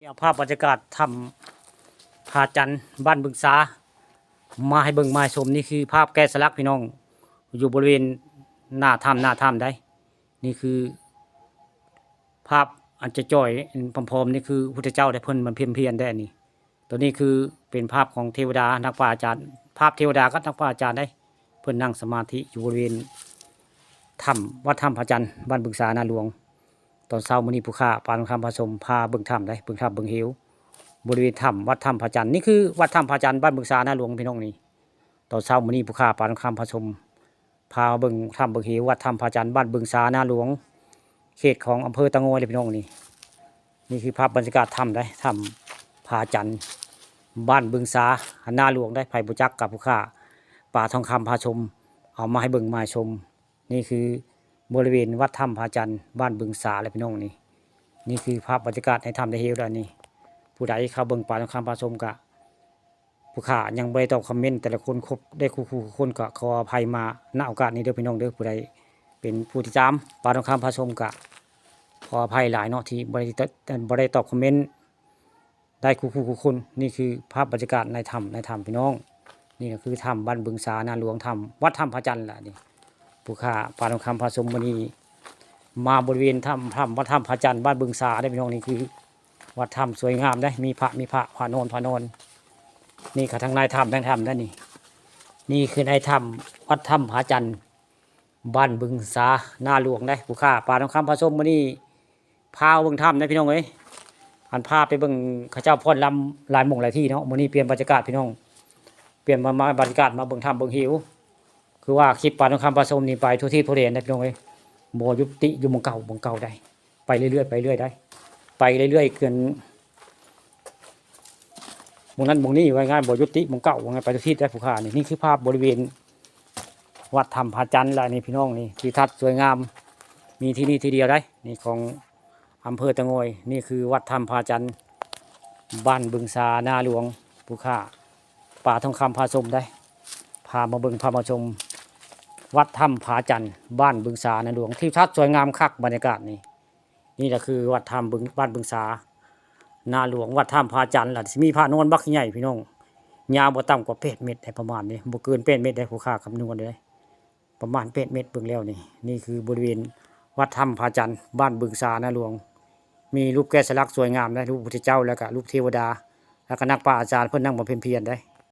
เอาภาพบรรยากาศทำผาจันทร์บ้านบึงสามาให้เบิ่งมาให้ชมนี่คือภาพแกะสลักพี่น้องอยู่บริเวณหน้าถ้ำได้นี่คือภาพอันจะจ่อยพร้อมๆนี่คือพุทธเจ้าได้เพิ่นมันเพียรได้นี่ตัวนี้คือเป็นภาพของเทวดานักปราชญ์อาจารย์ภาพเทวดากับนักปราชญ์อาจารย์ได้เพิ่นนั่งสมาธิอยู่บริเวณถ้ำวัดถ้ำผาจันทร์บ้านบึงสานาหลวงตอนเช้ามื้อนี้ผู้ข้าปานคำผสมพาเบิ่งถ้ำได้เบิ่งถ้ำเบิ่งเหวบริเวณถ้ำวัดถ้ำผาจันทร์นี่คือวัดถ้ำผาจันทร์บ้านบึงสานาหลวงพี่น้องนี่ตอนเช้ามื้อนี้ผู้ข้าปานคำผสมพาเบิ่งถ้ำเบิ่งเหววัดถ้ำผาจันทร์บ้านบึงสานาหลวงเขตของอำเภอตะโงยเลยพี่น้องนี่คือภาพบรรยากาศถ้ำได้ถ้ำผาจันทร์บ้านบึงสานาหลวงได้ไผ่บุจักกับผู้ข้าป่าทองคำพาชมเอามาให้เบิ่งมาชมนี่คือบริเวณวัดถ้ำผาจันทร์บ้านบึงสาเลยพี่น้องนี่คือภาพบรรยากาศในถ้ำได้เฮลแล้วนี่ผู้ใดเข้าเบิ่งป่าทองคำพาชมกะผู้ข้ายังไม่ได้ตอบคอมเมนต์แต่ละคนครบได้คู่คนก็ขออภัยมาณโอกาสนี้เด้อพี่น้องเด้อผู้ใดเป็นผู้ที่จำป่าทองคำพาชมกะขออภัยหลายเนาะที่บ่ได้ตอบคอมเมนต์ได้คู่คนนี่คือภาพบรรยากาศในถ้ำพี่น้องนี่ก็คือถ้ำบ้านบึงสานาหลวงถ้ำวัดถ้ำผาจันทร์ล่ะนี่ผู้ข้าป่าทองคำพาชมวันนี้มาบริเวณถ้ำวัดถ้ำผาจันทร์บ้านบึงสาได้พี่น้องนี่คือวัดถ้ำสวยงามได้มีพระผานอนนี่ค่ะทางในถ้ำได้นี่คือในถ้ำวัดถ้ำผาจันทร์บ้านบึงสานาหลวงได้ผู้ข้าป่าทองคำพาชมวันนี้พาเบิ่งถ้ำได้พี่น้องเอ้ยอันพาไปเบิ่งข้าเจ้าพ่นลำหลายหม่องหลายที่เนาะวันนี้เปลี่ยนบรรยากาศพี่น้องเปลี่ยนมาบรรยากาศมาเบิ่งถ้ำเบิ่งหิวคือว่าคลิปป่าทองคำพาชมนี่ไปทั่วที่ทั่วแดนได้พี่น้องเอ้ยบ่ยุติอยู่หม่องเก่าได้ไปเรื่อยได้ไปเรื่อยเกินหมู่นั้นหมู่นี้ว่าง่ายบ่ยุติหมู่เก่าว่าง่ายไปทุกที่ได้ผู้ข้านี่คือภาพบริเวณวัดถ้ำผาจันทร์ล่ะนี่พี่น้องนี่ที่ทัศน์สวยงามมีที่นี่ที่เดียวได้นี่ของอำเภอตะโงยนี่คือวัดถ้ำผาจันทร์บ้านบึงสานาหลวงผู้ข้าป่าทองคำพาชมได้พามาเบิ่งพามาชมวัดถ้ำผาจันทร์บ้านบึงสานาหลวงที่ทัศน์สวยงามคักบรรยากาศนี่แหละคือวัดถ้ำบ้านบึงสานาหลวงวัดถ้ำผาจันทร์ล่ะมีพระนอนบักใหญ่พี่น้องยาวบ่ต่ำกว่า8 เมตรได้ประมาณนี้บ่เกิน8 เมตรได้ผู้ข้าคำนวณเลยประมาณ8 เมตรเบิ่งแล้วนี่คือบริเวณวัดถ้ำผาจันทร์บ้านบึงสานาหลวงมีรูปแกะสลักสวยงามได้รูปพระพุทธเจ้าแล้วก็รูปเทวดาแล้วก็นักปราชญ์อาจารย์เพิ่นนั่งบำเพ็ญเพียรได้